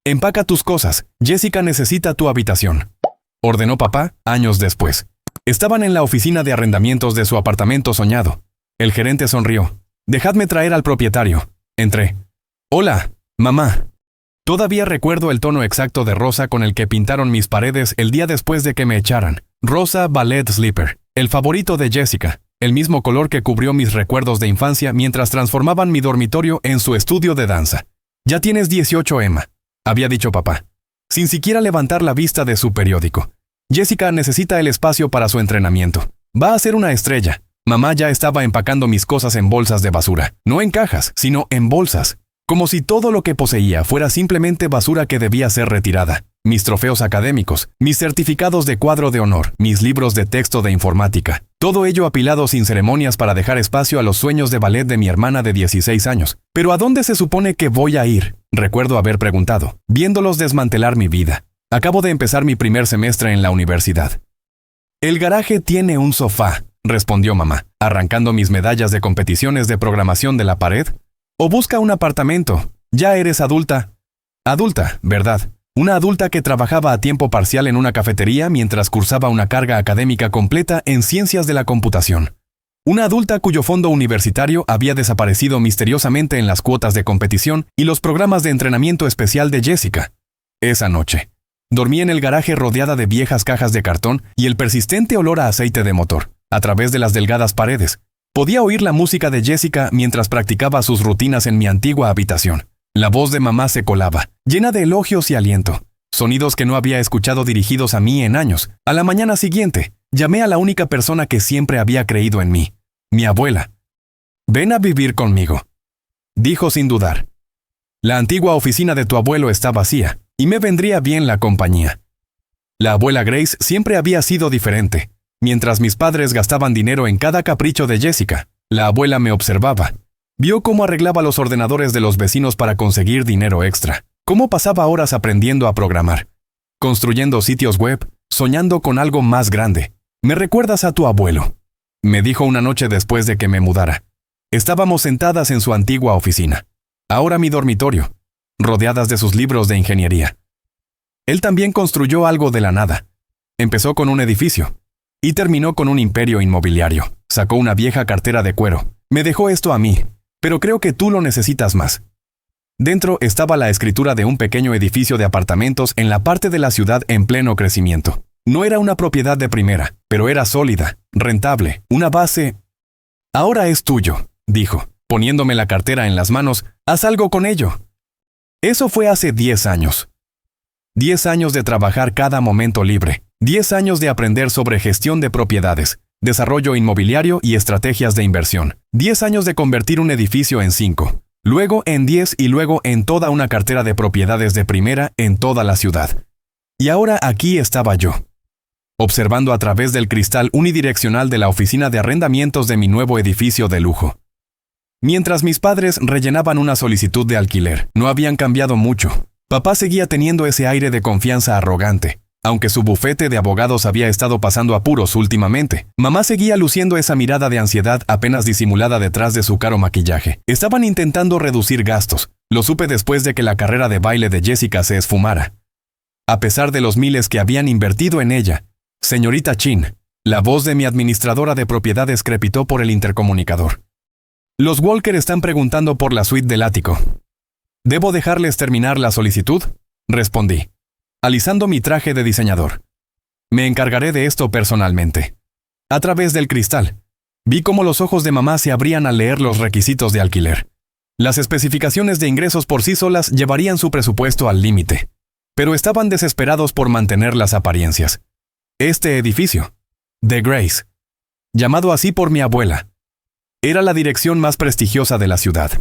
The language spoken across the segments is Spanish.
Empaca tus cosas. Jessica necesita tu habitación, ordenó papá, años después. Estaban en la oficina de arrendamientos de su apartamento soñado. El gerente sonrió. Dejadme traer al propietario. Entré. Hola, mamá. Todavía recuerdo el tono exacto de rosa con el que pintaron mis paredes el día después de que me echaran. Rosa Ballet Slipper, el favorito de Jessica, el mismo color que cubrió mis recuerdos de infancia mientras transformaban mi dormitorio en su estudio de danza. Ya tienes 18, Emma, había dicho papá, sin siquiera levantar la vista de su periódico. Jessica necesita el espacio para su entrenamiento. Va a ser una estrella. Mamá ya estaba empacando mis cosas en bolsas de basura, no en cajas, sino en bolsas. Como si todo lo que poseía fuera simplemente basura que debía ser retirada. Mis trofeos académicos, mis certificados de cuadro de honor, mis libros de texto de informática. Todo ello apilado sin ceremonias para dejar espacio a los sueños de ballet de mi hermana de 16 años. ¿Pero a dónde se supone que voy a ir? Recuerdo haber preguntado, viéndolos desmantelar mi vida. Acabo de empezar mi primer semestre en la universidad. El garaje tiene un sofá, respondió mamá, arrancando mis medallas de competiciones de programación de la pared. O busca un apartamento. Ya eres adulta. Adulta, ¿verdad? Una adulta que trabajaba a tiempo parcial en una cafetería mientras cursaba una carga académica completa en ciencias de la computación. Una adulta cuyo fondo universitario había desaparecido misteriosamente en las cuotas de competición y los programas de entrenamiento especial de Jessica. Esa noche, dormí en el garaje rodeada de viejas cajas de cartón y el persistente olor a aceite de motor. A través de las delgadas paredes, podía oír la música de Jessica mientras practicaba sus rutinas en mi antigua habitación. La voz de mamá se colaba, llena de elogios y aliento. Sonidos que no había escuchado dirigidos a mí en años. A la mañana siguiente, llamé a la única persona que siempre había creído en mí, mi abuela. «Ven a vivir conmigo», dijo sin dudar. La antigua oficina de tu abuelo está vacía, y me vendría bien la compañía. La abuela Grace siempre había sido diferente. Mientras mis padres gastaban dinero en cada capricho de Jessica, la abuela me observaba. Vio cómo arreglaba los ordenadores de los vecinos para conseguir dinero extra, cómo pasaba horas aprendiendo a programar, construyendo sitios web, soñando con algo más grande. «Me recuerdas a tu abuelo», me dijo una noche después de que me mudara. Estábamos sentadas en su antigua oficina, ahora mi dormitorio, rodeadas de sus libros de ingeniería. Él también construyó algo de la nada. Empezó con un edificio y terminó con un imperio inmobiliario. Sacó una vieja cartera de cuero. Me dejó esto a mí, pero creo que tú lo necesitas más. Dentro estaba la escritura de un pequeño edificio de apartamentos en la parte de la ciudad en pleno crecimiento. No era una propiedad de primera, pero era sólida, rentable, una base. «Ahora es tuyo», dijo, poniéndome la cartera en las manos. «Haz algo con ello». Eso fue hace 10 años. 10 años de trabajar cada momento libre. 10 años de aprender sobre gestión de propiedades, desarrollo inmobiliario y estrategias de inversión. 10 años de convertir un edificio en 5, luego en 10 y luego en toda una cartera de propiedades de primera en toda la ciudad. Y ahora aquí estaba yo, observando a través del cristal unidireccional de la oficina de arrendamientos de mi nuevo edificio de lujo. Mientras mis padres rellenaban una solicitud de alquiler, no habían cambiado mucho. Papá seguía teniendo ese aire de confianza arrogante. Aunque su bufete de abogados había estado pasando apuros últimamente, mamá seguía luciendo esa mirada de ansiedad apenas disimulada detrás de su caro maquillaje. Estaban intentando reducir gastos. Lo supe después de que la carrera de baile de Jessica se esfumara. A pesar de los miles que habían invertido en ella, señorita Chin, la voz de mi administradora de propiedades crepitó por el intercomunicador. «Los Walker están preguntando por la suite del ático». «¿Debo dejarles terminar la solicitud?», respondí, alisando mi traje de diseñador. «Me encargaré de esto personalmente». A través del cristal, vi cómo los ojos de mamá se abrían al leer los requisitos de alquiler. Las especificaciones de ingresos por sí solas llevarían su presupuesto al límite, pero estaban desesperados por mantener las apariencias. Este edificio, The Grace, llamado así por mi abuela, era la dirección más prestigiosa de la ciudad.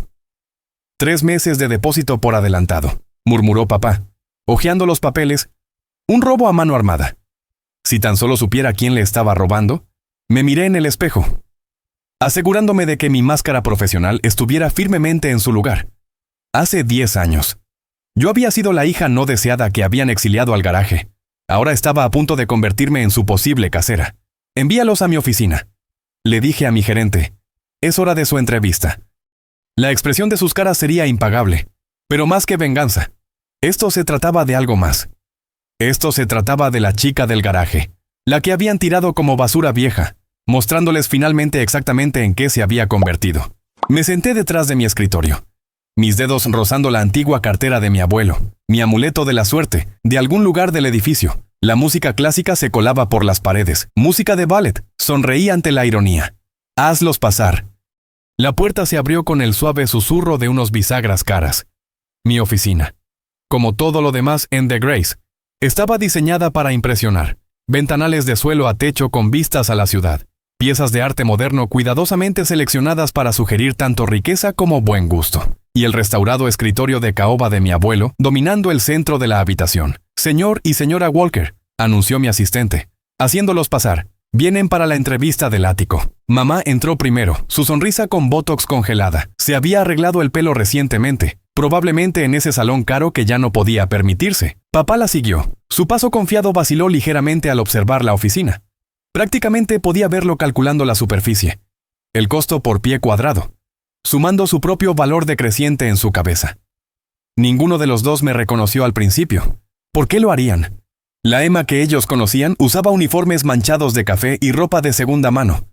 3 meses de depósito por adelantado, murmuró papá, hojeando los papeles. Un robo a mano armada. Si tan solo supiera quién le estaba robando. Me miré en el espejo, asegurándome de que mi máscara profesional estuviera firmemente en su lugar. Hace 10 años. Yo había sido la hija no deseada que habían exiliado al garaje. Ahora estaba a punto de convertirme en su posible casera. «Envíalos a mi oficina», le dije a mi gerente. «Es hora de su entrevista». La expresión de sus caras sería impagable, pero más que venganza. Esto se trataba de algo más. Esto se trataba de la chica del garaje, la que habían tirado como basura vieja, mostrándoles finalmente exactamente en qué se había convertido. Me senté detrás de mi escritorio, mis dedos rozando la antigua cartera de mi abuelo, mi amuleto de la suerte, de algún lugar del edificio. La música clásica se colaba por las paredes, música de ballet, sonreí ante la ironía. Hazlos pasar. La puerta se abrió con el suave susurro de unos bisagras caras. Mi oficina, como todo lo demás en The Grace, estaba diseñada para impresionar. Ventanales de suelo a techo con vistas a la ciudad. Piezas de arte moderno cuidadosamente seleccionadas para sugerir tanto riqueza como buen gusto. Y el restaurado escritorio de caoba de mi abuelo, dominando el centro de la habitación. Señor y señora Walker, anunció mi asistente, haciéndolos pasar. Vienen para la entrevista del ático. Mamá entró primero, su sonrisa con botox congelada. Se había arreglado el pelo recientemente, probablemente en ese salón caro que ya no podía permitirse. Papá la siguió. Su paso confiado vaciló ligeramente al observar la oficina. Prácticamente podía verlo calculando la superficie, el costo por pie cuadrado, sumando su propio valor decreciente en su cabeza. Ninguno de los dos me reconoció al principio. ¿Por qué lo harían? La Emma que ellos conocían usaba uniformes manchados de café y ropa de segunda mano.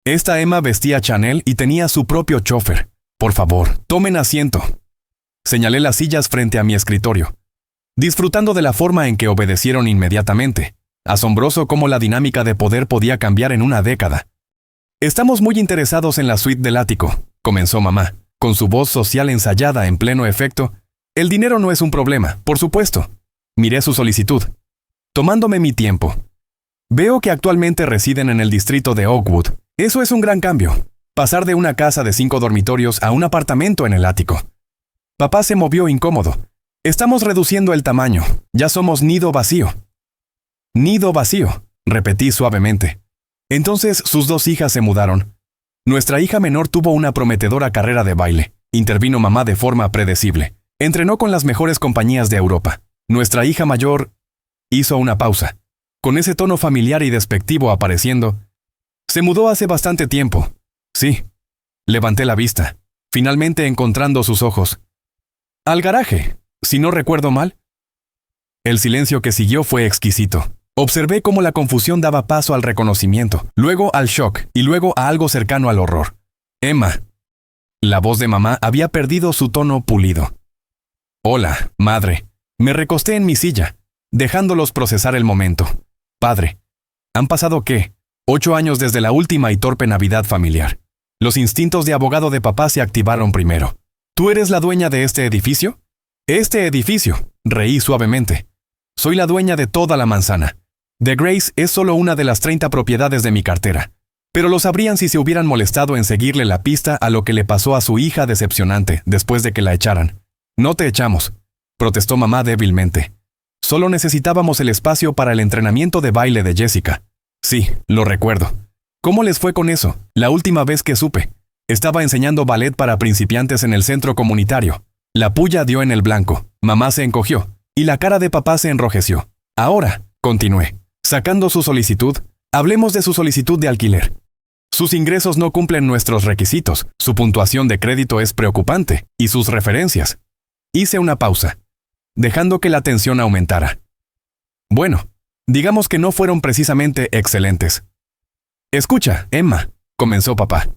Esta Emma vestía Chanel y tenía su propio chofer. Por favor, tomen asiento. Señalé las sillas frente a mi escritorio, disfrutando de la forma en que obedecieron inmediatamente. Asombroso cómo la dinámica de poder podía cambiar en una década. Estamos muy interesados en la suite del ático, comenzó mamá, con su voz social ensayada en pleno efecto. El dinero no es un problema, por supuesto. Miré su solicitud, tomándome mi tiempo. Veo que actualmente residen en el distrito de Oakwood. Eso es un gran cambio. Pasar de una casa de 5 dormitorios a un apartamento en el ático. Papá se movió incómodo. Estamos reduciendo el tamaño. Ya somos nido vacío. Nido vacío, repetí suavemente. Entonces sus 2 hijas se mudaron. Nuestra hija menor tuvo una prometedora carrera de baile. Intervino mamá de forma predecible. Entrenó con las mejores compañías de Europa. Nuestra hija mayor hizo una pausa, con ese tono familiar y despectivo apareciendo. Se mudó hace bastante tiempo. Sí. Levanté la vista, finalmente encontrando sus ojos. Al garaje, si no recuerdo mal. El silencio que siguió fue exquisito. Observé cómo la confusión daba paso al reconocimiento, luego al shock y luego a algo cercano al horror. Emma. La voz de mamá había perdido su tono pulido. Hola, madre. Me recosté en mi silla, dejándolos procesar el momento. Padre. ¿Han pasado qué? 8 años desde la última y torpe Navidad familiar. Los instintos de abogado de papá se activaron primero. ¿Tú eres la dueña de este edificio? Este edificio, reí suavemente. Soy la dueña de toda la manzana. The Grace es solo una de las 30 propiedades de mi cartera. Pero lo sabrían si se hubieran molestado en seguirle la pista a lo que le pasó a su hija decepcionante después de que la echaran. No te echamos, protestó mamá débilmente. Solo necesitábamos el espacio para el entrenamiento de baile de Jessica. Sí, lo recuerdo. ¿Cómo les fue con eso? La última vez que supe. Estaba enseñando ballet para principiantes en el centro comunitario. La puya dio en el blanco. Mamá se encogió, y la cara de papá se enrojeció. Ahora, continué, sacando su solicitud, hablemos de su solicitud de alquiler. Sus ingresos no cumplen nuestros requisitos, su puntuación de crédito es preocupante, y sus referencias. Hice una pausa, dejando que la tensión aumentara. Bueno, digamos que no fueron precisamente excelentes. Escucha, Emma, comenzó papá,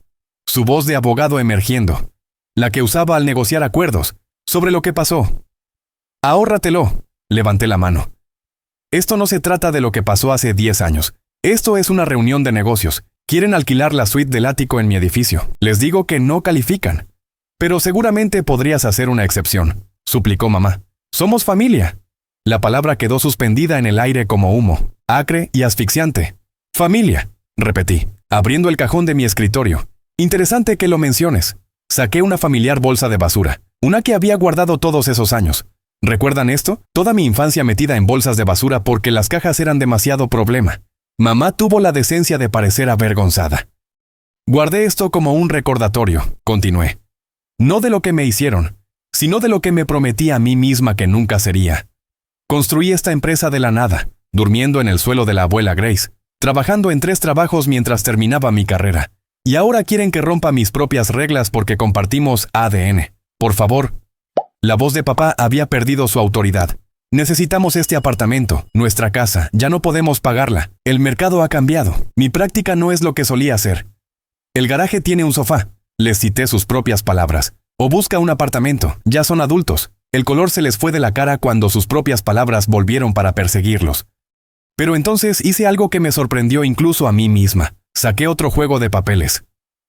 su voz de abogado emergiendo, la que usaba al negociar acuerdos, sobre lo que pasó. Ahórratelo, levanté la mano. Esto no se trata de lo que pasó hace 10 años. Esto es una reunión de negocios. Quieren alquilar la suite del ático en mi edificio. Les digo que no califican. Pero seguramente podrías hacer una excepción, suplicó mamá. Somos familia. La palabra quedó suspendida en el aire como humo, acre y asfixiante. Familia, repetí, abriendo el cajón de mi escritorio. Interesante que lo menciones. Saqué una familiar bolsa de basura, una que había guardado todos esos años. ¿Recuerdan esto? Toda mi infancia metida en bolsas de basura porque las cajas eran demasiado problema. Mamá tuvo la decencia de parecer avergonzada. Guardé esto como un recordatorio, continué. No de lo que me hicieron, sino de lo que me prometí a mí misma que nunca sería. Construí esta empresa de la nada, durmiendo en el suelo de la abuela Grace, trabajando en 3 trabajos mientras terminaba mi carrera. Y ahora quieren que rompa mis propias reglas porque compartimos ADN. Por favor. La voz de papá había perdido su autoridad. Necesitamos este apartamento, nuestra casa, ya no podemos pagarla. El mercado ha cambiado. Mi práctica no es lo que solía ser. El garaje tiene un sofá. Les cité sus propias palabras. O busca un apartamento, ya son adultos. El color se les fue de la cara cuando sus propias palabras volvieron para perseguirlos. Pero entonces hice algo que me sorprendió incluso a mí misma. Saqué otro juego de papeles.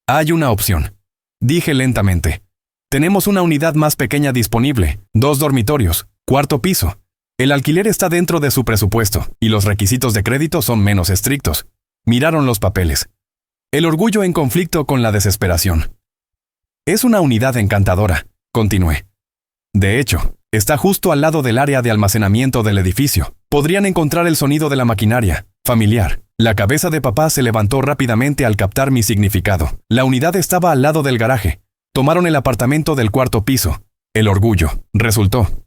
Hay una opción. Dije lentamente. Tenemos una unidad más pequeña disponible, 2 dormitorios, 4º piso. El alquiler está dentro de su presupuesto, y los requisitos de crédito son menos estrictos. Miraron los papeles. El orgullo en conflicto con la desesperación. Es una unidad encantadora, continué. De hecho, está justo al lado del área de almacenamiento del edificio. Podrían encontrar el sonido de la maquinaria, familiar. La cabeza de papá se levantó rápidamente al captar mi significado. La unidad estaba al lado del garaje. Tomaron el apartamento del 4º piso. El orgullo, resultó.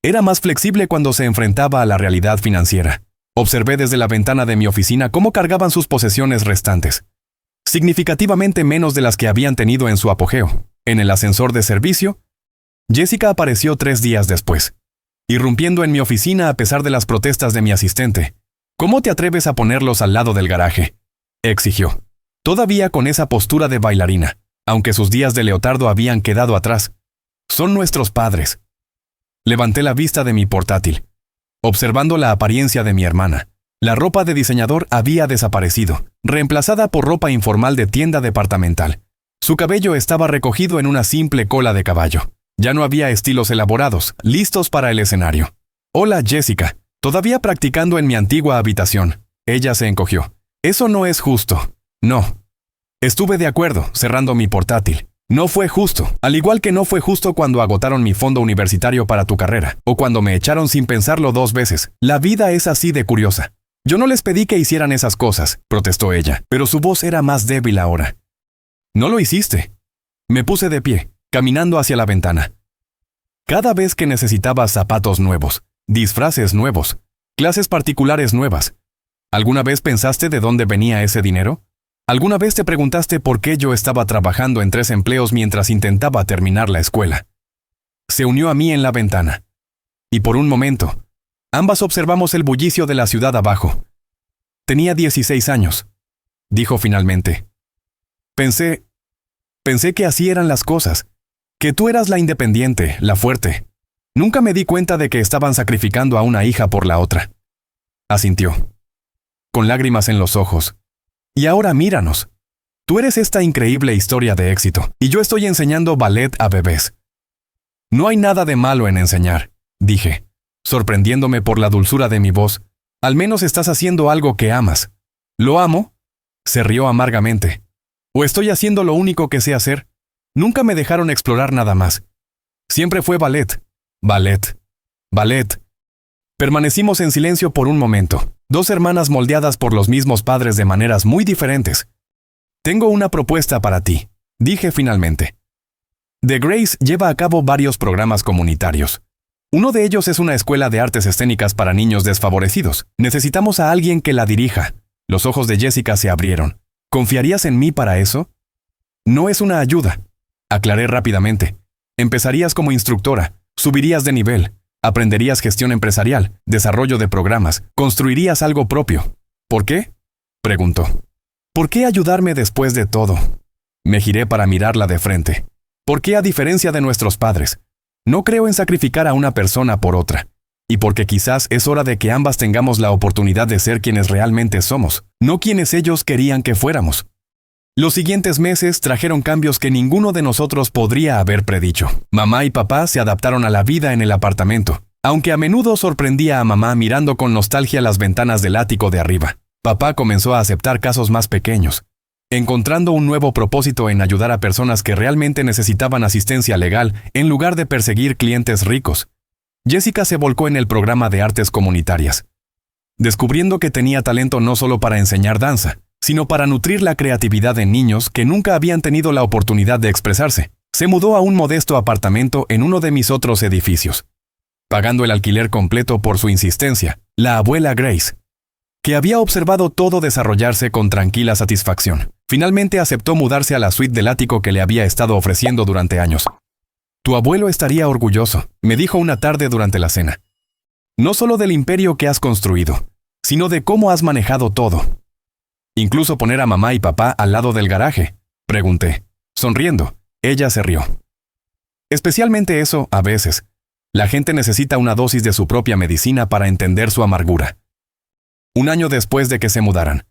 Era más flexible cuando se enfrentaba a la realidad financiera. Observé desde la ventana de mi oficina cómo cargaban sus posesiones restantes. Significativamente menos de las que habían tenido en su apogeo. En el ascensor de servicio, Jessica apareció 3 días después, irrumpiendo en mi oficina a pesar de las protestas de mi asistente. ¿Cómo te atreves a ponerlos al lado del garaje?, exigió, todavía con esa postura de bailarina, aunque sus días de leotardo habían quedado atrás. Son nuestros padres. Levanté la vista de mi portátil, observando la apariencia de mi hermana. La ropa de diseñador había desaparecido, reemplazada por ropa informal de tienda departamental. Su cabello estaba recogido en una simple cola de caballo. Ya no había estilos elaborados, listos para el escenario. Hola, Jessica. Todavía practicando en mi antigua habitación. Ella se encogió. Eso no es justo. No. Estuve de acuerdo, cerrando mi portátil. No fue justo, al igual que no fue justo cuando agotaron mi fondo universitario para tu carrera, o cuando me echaron sin pensarlo 2 veces. La vida es así de curiosa. Yo no les pedí que hicieran esas cosas, protestó ella, pero su voz era más débil ahora. No lo hiciste. Me puse de pie, caminando hacia la ventana. Cada vez que necesitaba zapatos nuevos, disfraces nuevos, clases particulares nuevas, ¿alguna vez pensaste de dónde venía ese dinero? ¿Alguna vez te preguntaste por qué yo estaba trabajando en 3 empleos mientras intentaba terminar la escuela? Se unió a mí en la ventana. Y por un momento, ambas observamos el bullicio de la ciudad abajo. Tenía 16 años, dijo finalmente. Pensé que así eran las cosas, que tú eras la independiente, la fuerte. Nunca me di cuenta de que estaban sacrificando a una hija por la otra. Asintió, con lágrimas en los ojos. Y ahora míranos. Tú eres esta increíble historia de éxito, y yo estoy enseñando ballet a bebés. No hay nada de malo en enseñar, dije, sorprendiéndome por la dulzura de mi voz. Al menos estás haciendo algo que amas. ¿Lo amo? Se rió amargamente. ¿O estoy haciendo lo único que sé hacer? Nunca me dejaron explorar nada más. Siempre fue ballet. Ballet. Ballet. Permanecimos en silencio por un momento. 2 hermanas moldeadas por los mismos padres de maneras muy diferentes. Tengo una propuesta para ti, dije finalmente. The Grace lleva a cabo varios programas comunitarios. Uno de ellos es una escuela de artes escénicas para niños desfavorecidos. Necesitamos a alguien que la dirija. Los ojos de Jessica se abrieron. ¿Confiarías en mí para eso? No es una ayuda, aclaré rápidamente. Empezarías como instructora, subirías de nivel. Aprenderías gestión empresarial, desarrollo de programas, construirías algo propio. ¿Por qué?, preguntó. ¿Por qué ayudarme después de todo? Me giré para mirarla de frente. ¿Por qué a diferencia de nuestros padres? No creo en sacrificar a una persona por otra. Y porque quizás es hora de que ambas tengamos la oportunidad de ser quienes realmente somos, no quienes ellos querían que fuéramos. Los siguientes meses trajeron cambios que ninguno de nosotros podría haber predicho. Mamá y papá se adaptaron a la vida en el apartamento, aunque a menudo sorprendía a mamá mirando con nostalgia las ventanas del ático de arriba. Papá comenzó a aceptar casos más pequeños, encontrando un nuevo propósito en ayudar a personas que realmente necesitaban asistencia legal en lugar de perseguir clientes ricos. Jessica se volcó en el programa de artes comunitarias, descubriendo que tenía talento no solo para enseñar danza, sino para nutrir la creatividad en niños que nunca habían tenido la oportunidad de expresarse. Se mudó a un modesto apartamento en uno de mis otros edificios, pagando el alquiler completo por su insistencia, la abuela Grace, que había observado todo desarrollarse con tranquila satisfacción. Finalmente aceptó mudarse a la suite del ático que le había estado ofreciendo durante años. Tu abuelo estaría orgulloso, me dijo una tarde durante la cena. No solo del imperio que has construido, sino de cómo has manejado todo. ¿Incluso poner a mamá y papá al lado del garaje?, pregunté. Sonriendo, ella se rió. Especialmente eso, a veces. La gente necesita una dosis de su propia medicina para entender su amargura. Un año después de que se mudaran,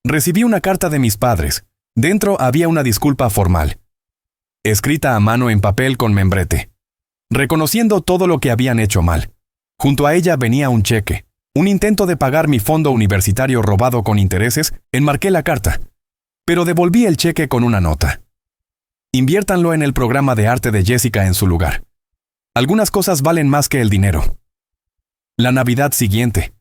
recibí una carta de mis padres. Dentro había una disculpa formal, escrita a mano en papel con membrete, reconociendo todo lo que habían hecho mal. Junto a ella venía un cheque, un intento de pagar mi fondo universitario robado con intereses. Enmarqué la carta, pero devolví el cheque con una nota. Inviértanlo en el programa de arte de Jessica en su lugar. Algunas cosas valen más que el dinero. La Navidad siguiente,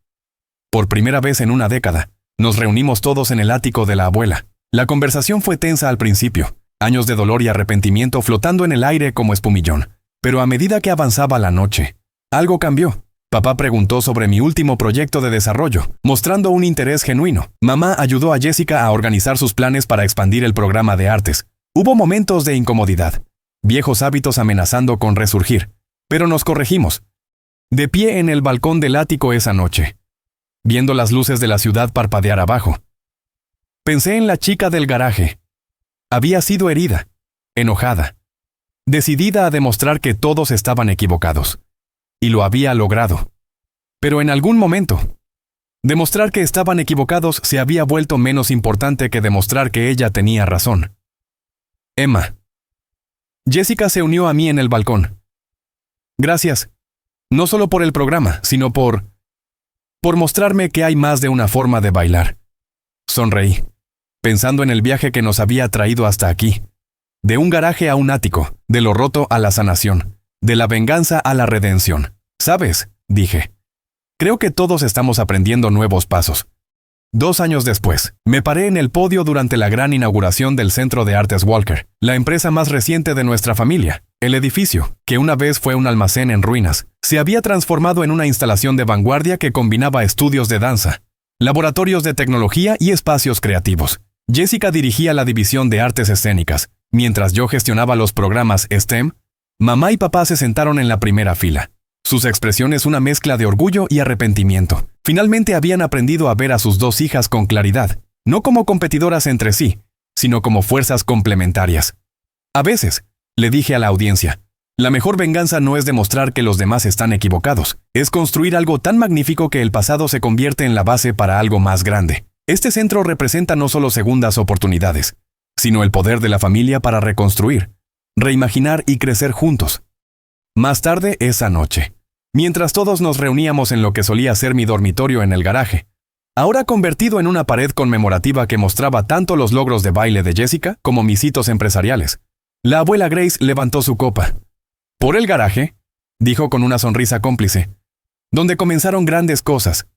por primera vez en una década, nos reunimos todos en el ático de la abuela. La conversación fue tensa al principio, años de dolor y arrepentimiento flotando en el aire como espumillón. Pero a medida que avanzaba la noche, algo cambió. Papá preguntó sobre mi último proyecto de desarrollo, mostrando un interés genuino. Mamá ayudó a Jessica a organizar sus planes para expandir el programa de artes. Hubo momentos de incomodidad, viejos hábitos amenazando con resurgir, pero nos corregimos. De pie en el balcón del ático esa noche, viendo las luces de la ciudad parpadear abajo, pensé en la chica del garaje. Había sido herida, enojada, decidida a demostrar que todos estaban equivocados. Y lo había logrado. Pero en algún momento, demostrar que estaban equivocados se había vuelto menos importante que demostrar que ella tenía razón. Emma. Jessica se unió a mí en el balcón. Gracias. No solo por el programa, sino por mostrarme que hay más de una forma de bailar. Sonreí, pensando en el viaje que nos había traído hasta aquí. De un garaje a un ático, de lo roto a la sanación, de la venganza a la redención. ¿Sabes?, dije. Creo que todos estamos aprendiendo nuevos pasos. 2 años después, me paré en el podio durante la gran inauguración del Centro de Artes Walker, la empresa más reciente de nuestra familia. El edificio, que una vez fue un almacén en ruinas, se había transformado en una instalación de vanguardia que combinaba estudios de danza, laboratorios de tecnología y espacios creativos. Jessica dirigía la división de artes escénicas, mientras yo gestionaba los programas STEM. Mamá y papá se sentaron en la primera fila. Sus expresiones una mezcla de orgullo y arrepentimiento. Finalmente habían aprendido a ver a sus 2 hijas con claridad, no como competidoras entre sí, sino como fuerzas complementarias. A veces, le dije a la audiencia, la mejor venganza no es demostrar que los demás están equivocados, es construir algo tan magnífico que el pasado se convierte en la base para algo más grande. Este centro representa no solo segundas oportunidades, sino el poder de la familia para reconstruir, reimaginar y crecer juntos. Más tarde esa noche, mientras todos nos reuníamos en lo que solía ser mi dormitorio en el garaje, ahora convertido en una pared conmemorativa que mostraba tanto los logros de baile de Jessica como mis hitos empresariales, la abuela Grace levantó su copa. Por el garaje, dijo con una sonrisa cómplice, donde comenzaron grandes cosas.